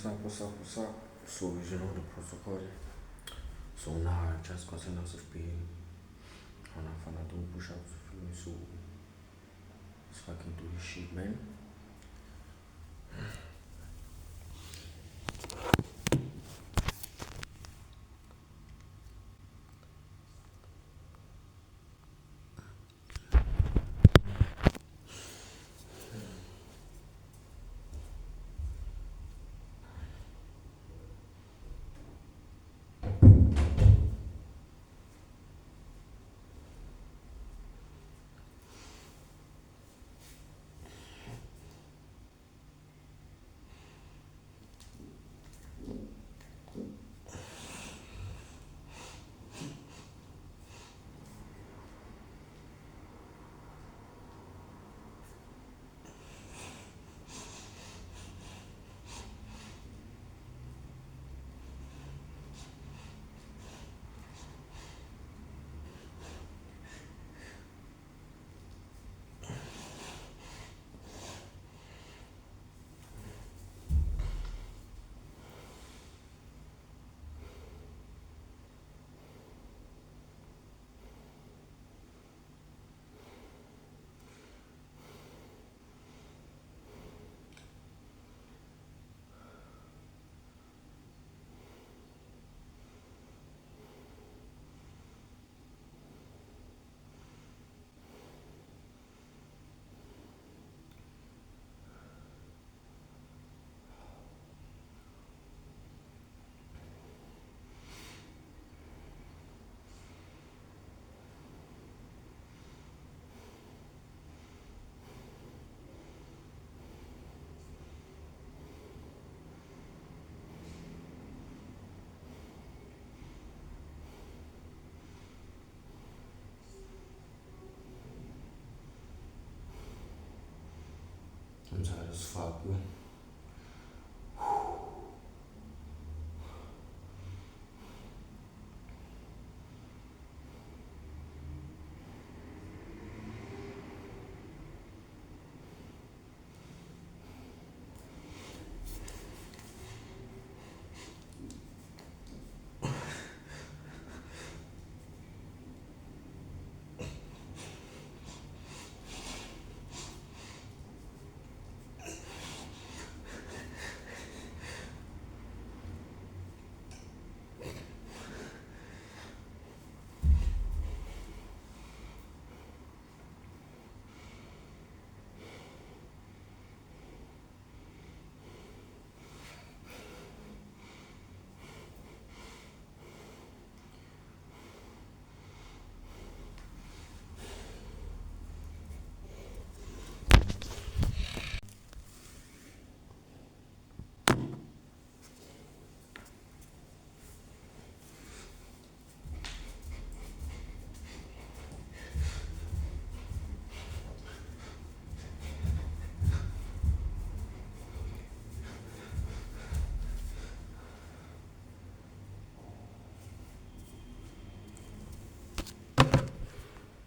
what's up? So, you know the protocol. So now I just got enough of being on a fan do push ups for me, so I can do this shit, man. I'm tired as fuck, man.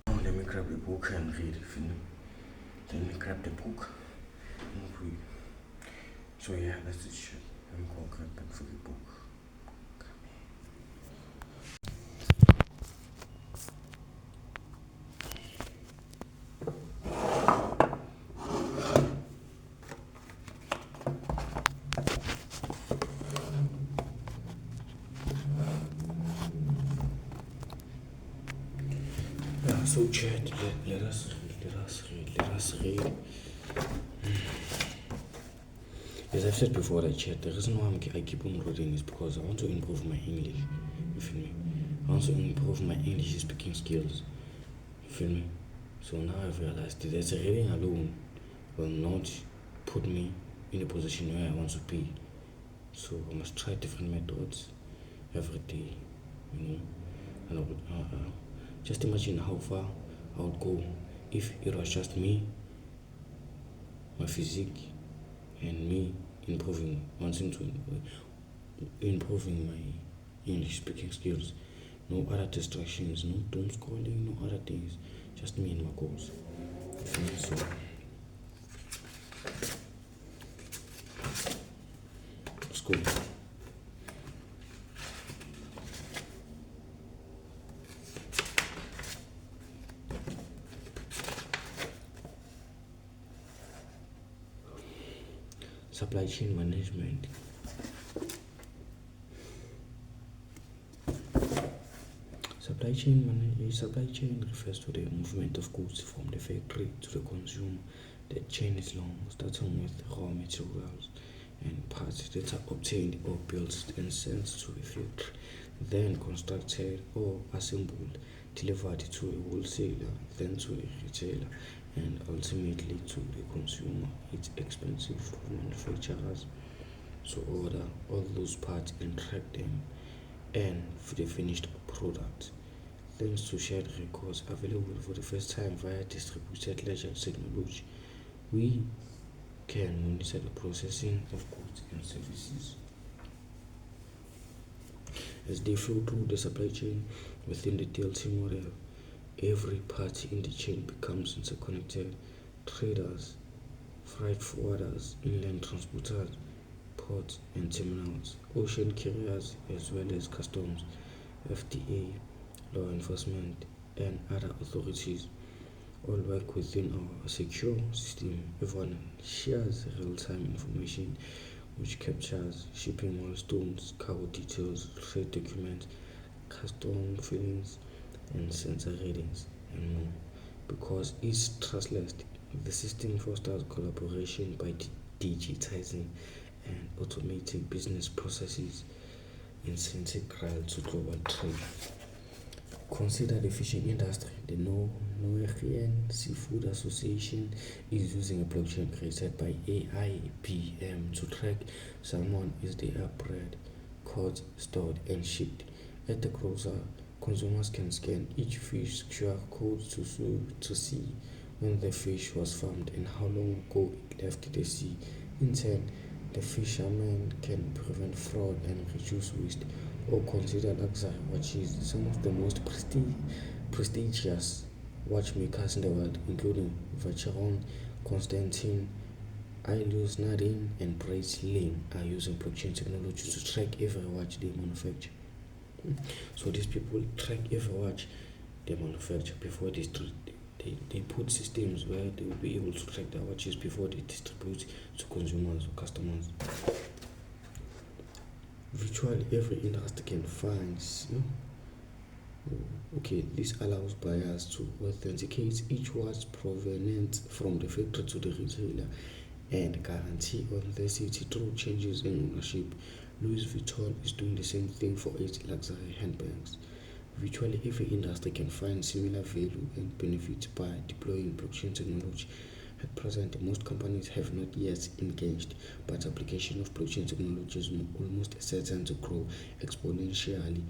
Now let me grab the book and read it, you know. Let me grab the book and read. So yeah, that's the shit. I'm gonna grab that for the book. Yeah, so chat, let us read. As I've said before, that chat, the reason why I keep on reading is because I want to improve my English. You feel me? I want to improve my English speaking skills. You feel me? So now I've realized that reading alone will not put me in a position where I want to be. So I must try different methods every day, you know. And I would, just imagine how far I would go if it was just me, my physique, and me wanting to improving my English speaking skills. No other distractions, no doom scrolling, no other things. Just me and my goals. Let's go. Supply chain management. Supply chain refers to the movement of goods from the factory to the consumer. The chain is long, starting with raw materials and parts that are obtained or built and sent to the factory, then constructed or assembled, delivered to a wholesaler, then to a retailer, and ultimately to the consumer. It's expensive for manufacturers to order all those parts and track them and for the finished product. Thanks to shared records available for the first time via distributed ledger technology, we can monitor the processing of goods and services as they flow through the supply chain. Within the DLT model, every party in the chain becomes interconnected. Traders, freight forwarders, inland transporters, ports and terminals, ocean carriers, as well as customs, FDA, law enforcement, and other authorities all work within our secure system. Everyone shares real-time information which captures shipping milestones, cargo details, trade documents, custom fillings, and sensor readings, and more. Because it's trustless, the system fosters collaboration by digitizing and automating business processes is integral to global trade. Consider the fishing industry. The Norwegian Seafood Association is using a blockchain created by AIBM to track salmon as they are bred, caught, stored, and shipped. At the grocer, consumers can scan each fish's QR code to see when the fish was farmed and how long ago it left the sea. In turn, the fishermen can prevent fraud and reduce waste, or consider luxury watches. Some of the most prestigious watchmakers in the world, including Vacheron, Constantin, Ailius Nadine, and Breitling, are using blockchain technology to track every watch they manufacture. So these people track every watch they manufacture before they put systems where they will be able to track their watches before they distribute to consumers or customers. Virtually every industry can find. Okay, this allows buyers to authenticate each watch provenance from the factory to the retailer and guarantee authenticity through changes in ownership. Louis Vuitton is doing the same thing for its luxury handbags. Virtually every industry can find similar value and benefits by deploying blockchain technology. At present, most companies have not yet engaged, but application of blockchain technology is almost certain to grow exponentially.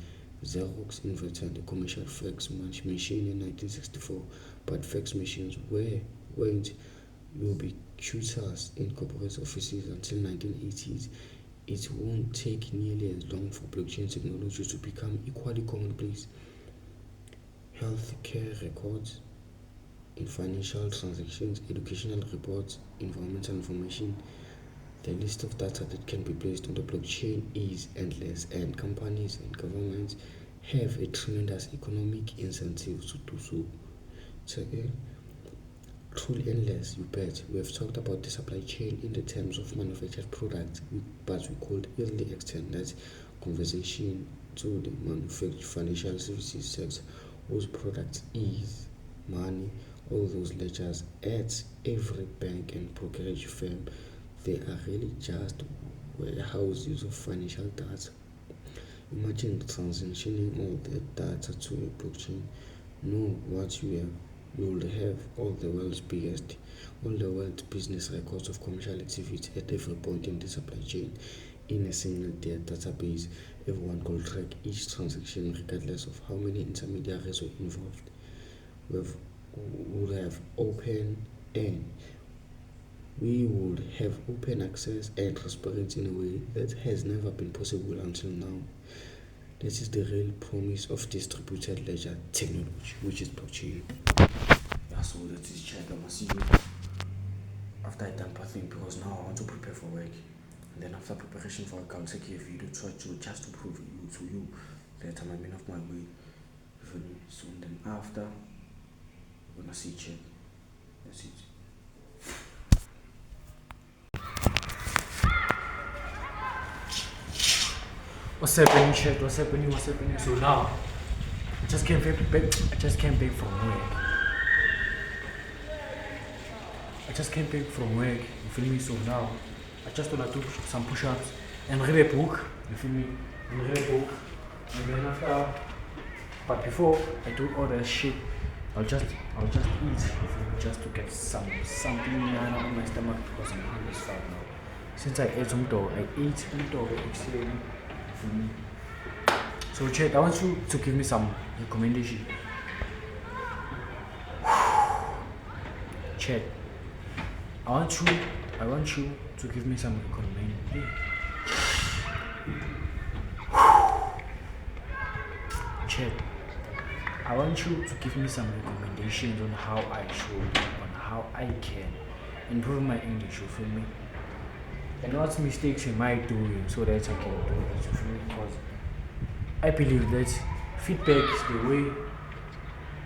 Xerox invented the commercial fax machine in 1964, but fax machines weren't ubiquitous in corporate offices until 1980s. It won't take nearly as long for blockchain technology to become equally commonplace. Healthcare records, in financial transactions, educational reports, environmental information. The list of data that can be placed on the blockchain is endless, and companies and governments have a tremendous economic incentive to do so. So, truly endless, you bet. We have talked about the supply chain in the terms of manufactured products, but we could easily extend that conversation to the financial services sector, whose products is money, all those ledgers at every bank and brokerage firm. They are really just warehouses of financial data. Imagine transitioning all the data to a blockchain. Know what you have. You will have all the world's business records of commercial activity at every point in the supply chain in a single database. Everyone could track each transaction regardless of how many intermediaries were involved. We would have open access and transparency in a way that has never been possible until now. This is the real promise of distributed ledger technology, which is blockchain. Yeah, so that is check. I must see you after I done pathing because now I want to prepare for work. And then after preparation for work, I'll take a video to just to prove to you that I'm a man of my way. You feel me? So then after, we're gonna see check. That's it. What's happening, chat? What's happening? So now, I just came back from work. You feel me? So now, I just wanna do some push-ups and read a book. You feel me? And read a book. And then after, but before I do all that shit, I'll just eat. You feel me? Just to get something on my stomach because I'm hungry as fuck now. Since I ate some dough, actually. So chat, I want you to give me some recommendation. Chat, I want you to give me some recommendation. Chat, I want you to give me some recommendations on how I can improve my English, you feel me? And what mistakes am I doing so that I can do it, you feel me? Because I believe that feedback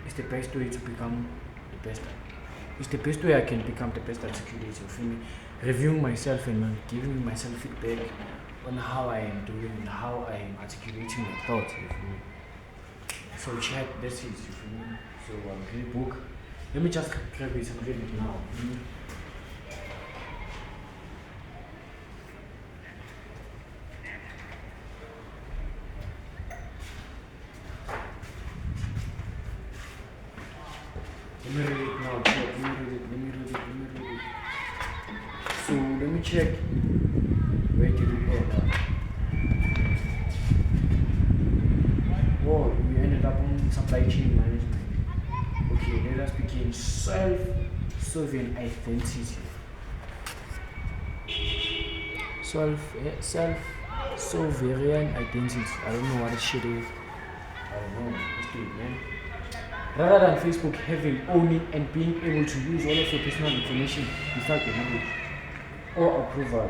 is the best way to become the best. It's the best way I can become the best articulator, you feel me? Reviewing myself and giving myself feedback on how I am doing and how I am articulating my thoughts, you feel me? So chat, that's it, you feel me? So read a book. Let me just grab it and read it now. Let me read it now, check. Let me read it. So let me check. Where did it end up? Whoa, we ended up on supply chain management. Okay, let us begin. Self-sovereign identity. Self-sovereign identity. I don't know what this shit is. I don't know. Let's do it, man. Rather than Facebook having, owning, and being able to use all of your personal information without your knowledge or approval,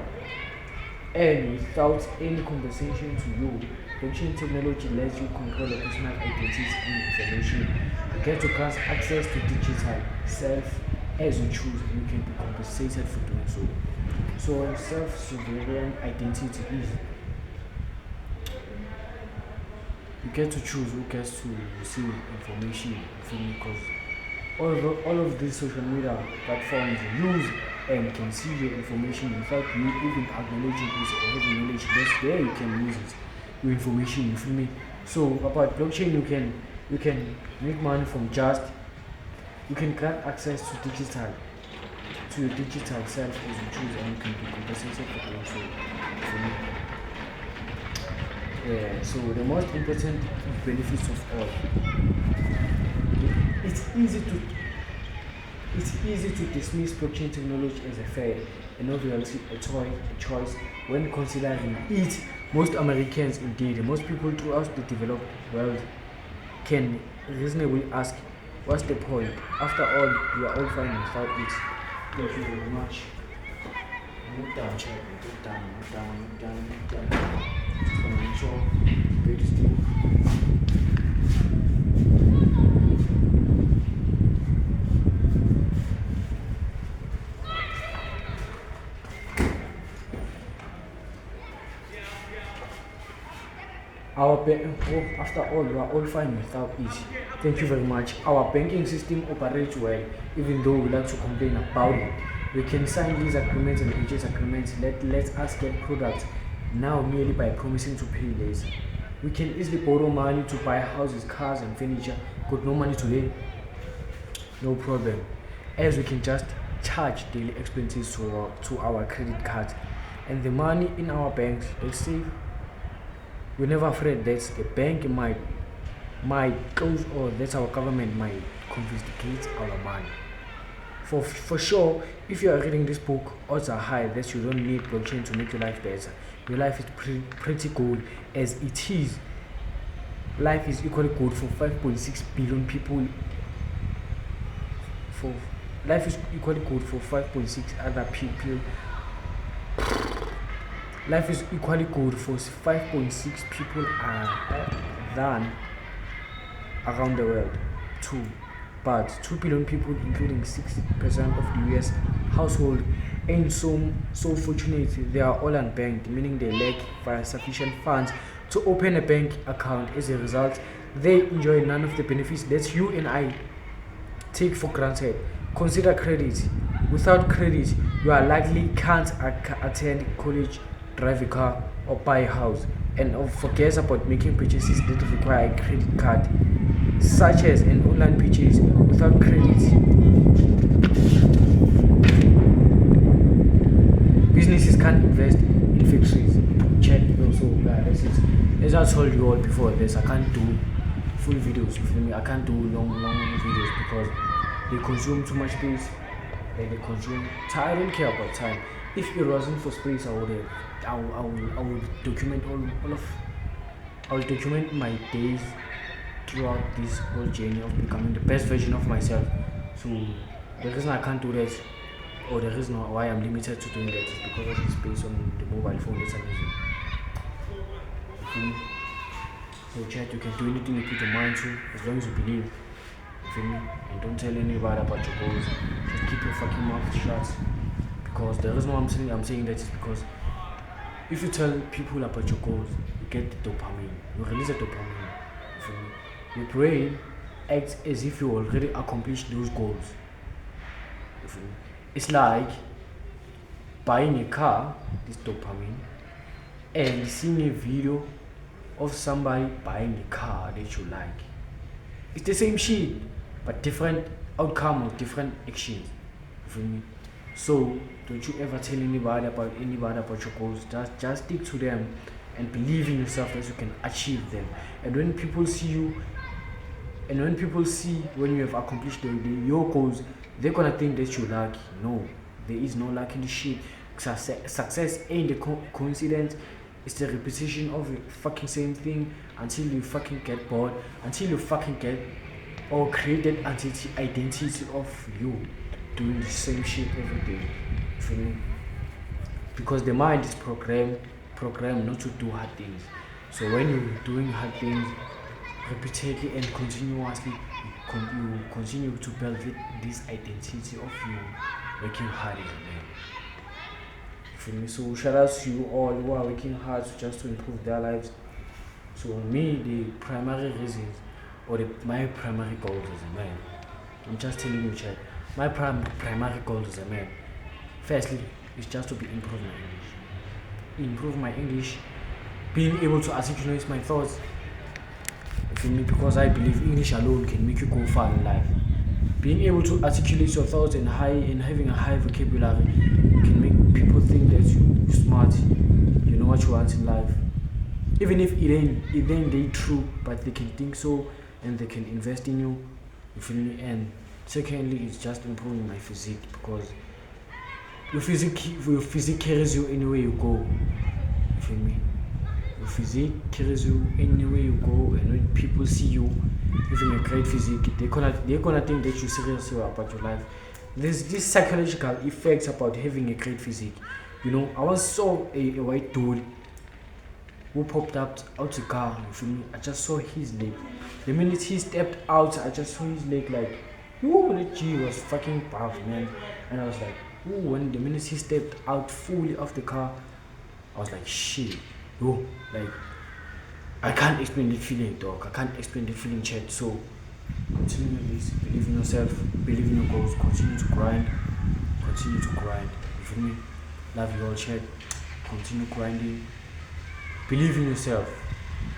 and without any compensation to you, blockchain technology lets you control your personal identities and information. You get to grant access to digital self as you choose, and you can be compensated for doing so. So self-sovereign identity is you get to choose who gets to receive information from you, because all of these social media platforms use and can see your information without you even acknowledging it or having knowledge. That's there you can use it, your information, you feel me? So about blockchain, you can make money from you can grant access to your digital self as you choose, and you can be compensated for doing so, you feel me? Yeah, so the most important benefits of all, it's easy to dismiss blockchain technology as a fad, a novelty, a choice when considering it. Most Americans, indeed most people throughout the developed world, can reasonably ask, what's the point? After all, we are all fine without it. Thank you very much. Move down, check. Move down. Just gonna make sure weight is still. After all, we are all fine without it. Thank you very much. Our banking system operates well, even though we like to complain about it. We can sign lease agreements and purchase agreements. Let us get products now merely by promising to pay later. We can easily borrow money to buy houses, cars, and furniture. Got no money today? No problem, as we can just charge daily expenses to our credit cards, and the money in our banks. Let's say we're never afraid that the bank might close, or that our government might confiscate our money. For sure, if you are reading this book, odds are high that you don't need blockchain to make your life better. Your life is pretty good as it is. Life is equally good for 5.6 billion people. Life is equally good for 5.6 other people. Life is equally good for 5.6 people than around the world. But 2 billion people, including 6% of the US household, ain't so fortunate. They are all unbanked, meaning they lack sufficient funds to open a bank account. As a result, they enjoy none of the benefits that you and I take for granted. Consider credit. Without credit, you are likely can't attend college, drive a car, or buy a house, and forget about making purchases that require a credit card, such as an online purchase. Without credit, businesses can't invest in factories. Check also, as I told you all before this, I can't do full videos. You feel me? I can't do long videos because they consume too much space and they consume time. I don't care about time. If it wasn't for space, I would document I will document my days throughout this whole journey of becoming the best version of myself. So the reason I can't do that, or the reason why I'm limited to doing that, is because of the space on the mobile phone that I'm using. You feel me? So chat, you can do anything you put your mind to, as long as you believe. You feel me? And don't tell anybody about your goals. Just keep your fucking mouth shut. Because the reason why I'm saying that is because if you tell people about your goals, you get the dopamine. You release the dopamine. You feel me? Your brain acts as if you already accomplished those goals. You feel me? It's like buying a car, this dopamine, and seeing a video of somebody buying a car that you like. It's the same shit, but different outcome or different actions. You feel me? So don't you ever tell anybody about your goals. Just stick to them and believe in yourself that you can achieve them. And when people see when you have accomplished your goals, they're gonna think that you're lucky. No, there is no luck in the shit. Success ain't a coincidence. It's the repetition of the fucking same thing until you fucking get bored, until you fucking get or create that identity of you doing the same shit every day. For me, because the mind is programmed not to do hard things. So when you're doing hard things repeatedly and continuously, you continue to build this identity of you working hard as a man. For me, so shout out to you all who are working hard just to improve their lives. So me, the primary reasons or my primary goals as a man, I'm just telling you, chat. My primary goal as a man, firstly, is just to improve my English, being able to articulate my thoughts. You feel me? Because I believe English alone can make you go far in life. Being able to articulate your thoughts and having a high vocabulary can make people think that you're smart, you know what you want in life. Even if it ain't they true, but they can think so and they can invest in you. You feel me? And secondly, it's just improving my physique, because your physique carries you anywhere you go. You feel me? Your physique carries you anywhere you go, and when people see you having a great physique, they're gonna think that you're serious about your life. There's this psychological effects about having a great physique. You know, I once saw a white dude who popped out the car. You feel me? I just saw his leg. The minute he stepped out, I just saw his leg like, ooh, that G was fucking buff, man. And I was like, ooh, when the minute he stepped out fully off the car, I was like, shit, yo, like, I can't explain the feeling, dog. I can't explain the feeling, chat. So, continue this. Believe in yourself. Believe in your goals. Continue to grind. You feel me? Love you all, chat. Continue grinding. Believe in yourself.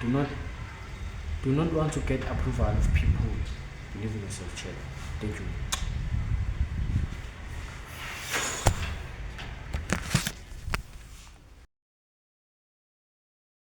Do not want to get approval of people. Believe in yourself, chat. Thank you.